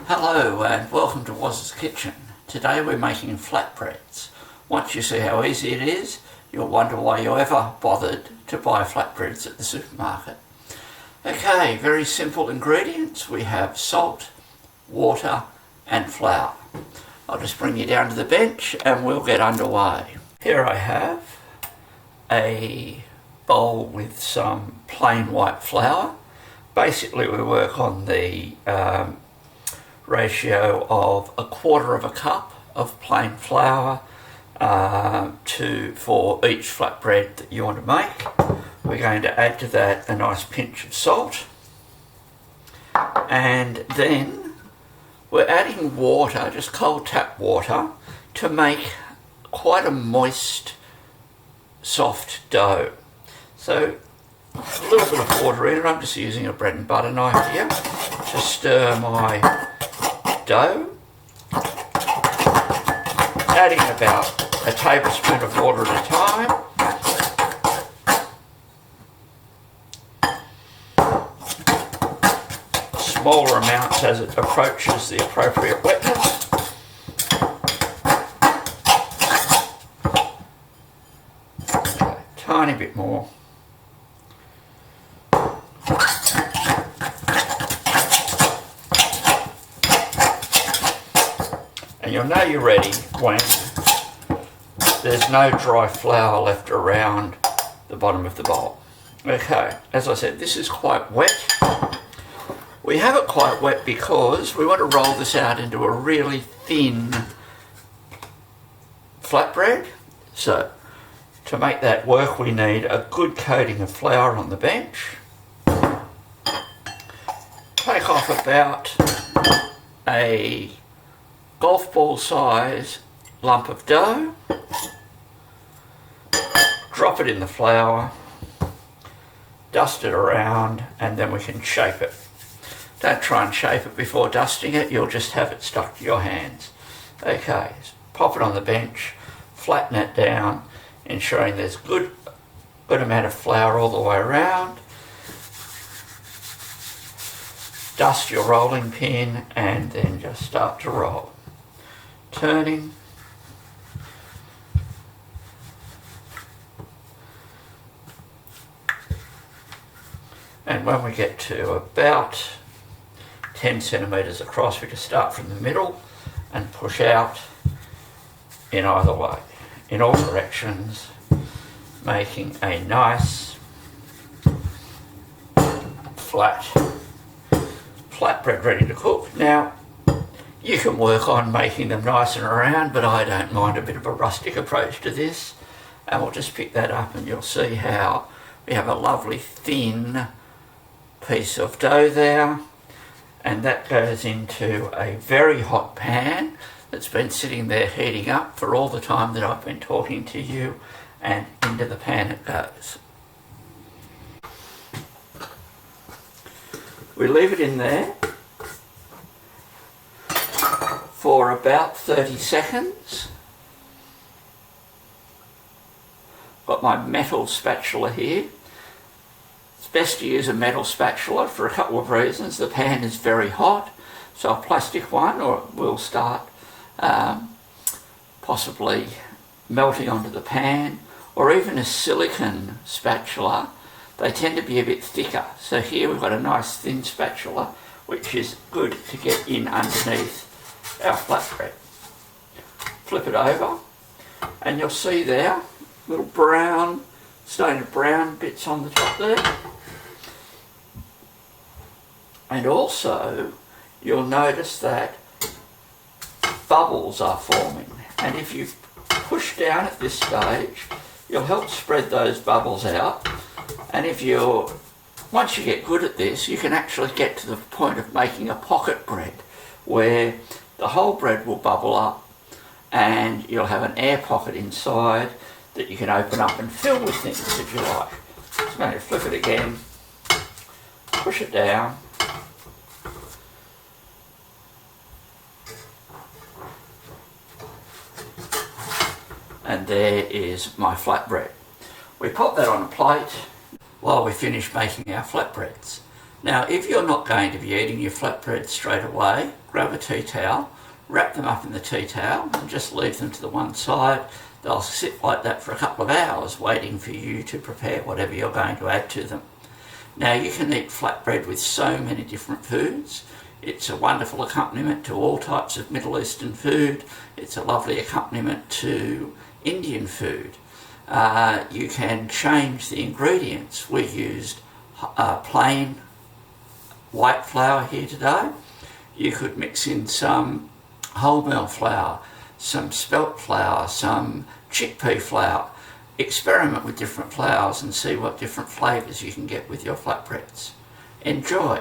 Hello and welcome to Waz's Kitchen. Today we're making flatbreads. Once you see how easy it is, you'll wonder why you ever bothered to buy flatbreads at the supermarket. Okay, very simple ingredients. We have salt, water and flour. I'll just bring you down to the bench and we'll get underway. Here I have a bowl with some plain white flour. Basically we work on the ratio of 1/4 cup of plain flour for each flatbread that you want to make. We're going to add to that a nice pinch of salt, and then we're adding water, just cold tap water, to make quite a moist, soft dough. So a little bit of water in it. I'm just using a bread and butter knife here to stir my dough, adding about a tablespoon of water at a time. Smaller amounts as it approaches the appropriate wetness. Okay, tiny bit more. And you'll know you're ready when there's no dry flour left around the bottom of the bowl. Okay, as I said, this is quite wet. We have it quite wet because we want to roll this out into a really thin flatbread. So to make that work, we need a good coating of flour on the bench. Take off about a golf ball size lump of dough, drop it in the flour, dust it around, and then we can shape it. Don't try and shape it before dusting it, you'll just have it stuck to your hands. Okay, pop it on the bench, flatten it down, ensuring there's good amount of flour all the way around. Dust your rolling pin and then just start to roll. Turning. And when we get to about 10 centimetres across, we just start from the middle and push out in either way, in all directions, making a nice flatbread ready to cook. Now, you can work on making them nice and round, but I don't mind a bit of a rustic approach to this. And we'll just pick that up and you'll see how we have a lovely thin piece of dough there. And that goes into a very hot pan that's been sitting there heating up for all the time that I've been talking to you, and into the pan it goes. We leave it in there for about 30 seconds. Got my metal spatula here. It's best to use a metal spatula for a couple of reasons. The pan is very hot, so a plastic one will start possibly melting onto the pan, or even a silicone spatula. They tend to be a bit thicker. So here we've got a nice thin spatula, which is good to get in underneath our flatbread. Flip it over and you'll see there little brown, starting to brown bits on the top there. And also you'll notice that bubbles are forming, and if you push down at this stage you'll help spread those bubbles out. And once you get good at this, you can actually get to the point of making a pocket bread where the whole bread will bubble up and you'll have an air pocket inside that you can open up and fill with things if you like. So I'm going to flip it again, push it down, and there is my flatbread. We pop that on a plate while we finish making our flatbreads. Now, if you're not going to be eating your flatbreads straight away, grab a tea towel, wrap them up in the tea towel and just leave them to the one side. They'll sit like that for a couple of hours waiting for you to prepare whatever you're going to add to them. Now, you can eat flatbread with so many different foods. It's a wonderful accompaniment to all types of Middle Eastern food. It's a lovely accompaniment to Indian food. You can change the ingredients. We used plain white flour here today. You could mix in some wholemeal flour, some spelt flour, some chickpea flour. Experiment with different flours and see what different flavours you can get with your flatbreads. Enjoy!